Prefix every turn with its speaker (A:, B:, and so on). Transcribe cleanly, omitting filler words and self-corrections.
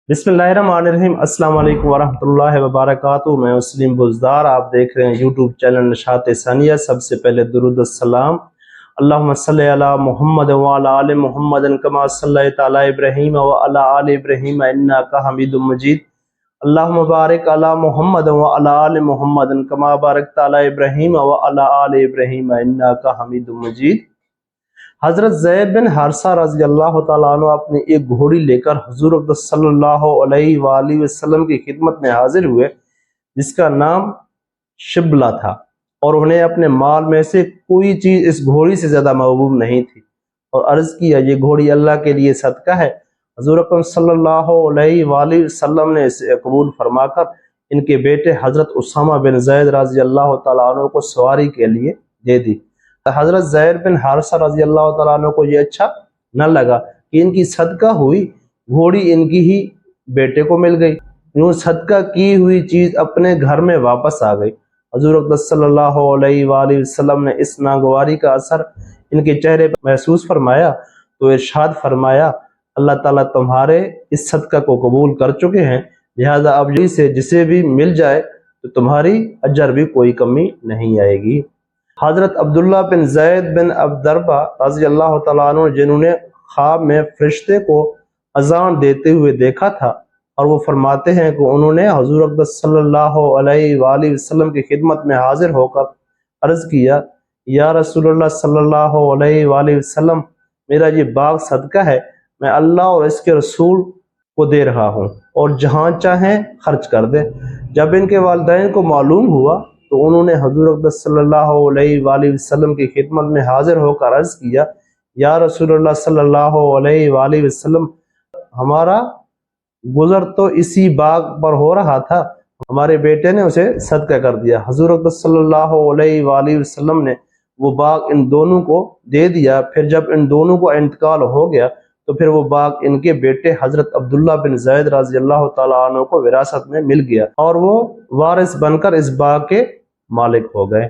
A: बिस्मिल्लाहिर्रहमानिर्रहीम। अस्सलाम वालेकुम वरहमतुल्लाहि वबरकातुहू। मैं मुस्लिम बुज़दार, आप देख रहे हैं यूट्यूब चैनल नशात सानिया। सबसे पहले दुरूद सलाम अल्लाहुम्मा सल्लि अला मुहम्मद व अला आलि मुहम्मदन कमा सल्लैता अला इब्राहीम व अला आलि इब्राहीम इन्नका हमीदुम मजीद। अल्लाहुम्मा बारिक अला मुहम्मद व अला आलि मुहम्मदन कमा बारकता अला इब्राहीम व अला आलि इब्राहीम इन्नका हमीदुम मजीद। हज़रत ज़ैद बिन हारिसा रज़ी अल्लाह तआला अन्हु अपनी एक घोड़ी लेकर हुज़ूर अक़दस सल्लल्लाहु अलैहि वसल्लम की खिदमत में हाजिर हुए, जिसका नाम शिबला था, और उन्हें अपने माल में से कोई चीज़ इस घोड़ी से ज़्यादा महबूब नहीं थी, और अर्ज़ किया, ये घोड़ी अल्लाह के लिए सदका है। हुज़ूर अक़दस सल्लल्लाहु अलैहि वसल्लम ने इसे कबूल फरमाकर इनके बेटे हज़रत उसामा बिन ज़ैद रज़ी अल्लाह तआला अन्हु को सवारी के लिए दे दी। हज़रत ज़ैद बिन हारिसा रज़ी अल्लाह तआला अन्हु को ये अच्छा न लगा कि इनकी सदका हुई घोड़ी इनकी ही बेटे को मिल गई। यूँ सदका की हुई चीज़ अपने घर में वापस आ गई। हुज़ूर अक़दस सल्लल्लाहु अलैहि वसल्लम ने इस नागवारी का असर इनके चेहरे पर महसूस फरमाया तो इरशाद फरमाया, अल्लाह ताला तुम्हारे इस सदका को कबूल कर चुके हैं, लिहाजा अब से जिसे भी मिल जाए तो तुम्हारी अजर भी कोई कमी नहीं आएगी। हज़रत अब्दुल्ला बिन ज़ैद बिन अबदरबा रज़ी अल्लाह तआला अन्हु, जिन्होंने ख्वाब में फरिश्ते को अजान देते हुए देखा था, और वो फरमाते हैं कि उन्होंने हुज़ूर अक़दस सल्लल्लाहु अलैहि वसल्लम की खिदमत में हाजिर होकर अर्ज़ किया, या रसूलुल्लाह सल्लल्लाहु अलैहि वसल्लम, मेरा ये बाग सदका है, मैं अल्लाह और इसके रसूल को दे रहा हूँ, और जहाँ चाहें खर्च कर दें। जब इनके वालिदैन को मालूम हुआ तो उन्होंने हुज़ूर अक़दस सल्लल्लाहु अलैहि वसल्लम की खिदमत में हाजिर होकर अर्ज़ किया, या रसूलुल्लाह सल्लल्लाहु अलैहि वसल्लम, हमारा गुज़र तो इसी बाग पर हो रहा था, हमारे बेटे ने उसे सदका कर दिया। हुज़ूर अक़दस सल्लल्लाहु अलैहि वसल्लम ने वो बाग इन दोनों को दे दिया। फिर जब इन दोनों को इंतकाल हो गया तो फिर वो बाग इनके बेटे हज़रत अब्दुल्ला बिन ज़ैद रज़ी अल्लाह तआला अन्हु को विरासत में मिल गया, और वो वारिस बनकर इस बाग के मालिक हो गए।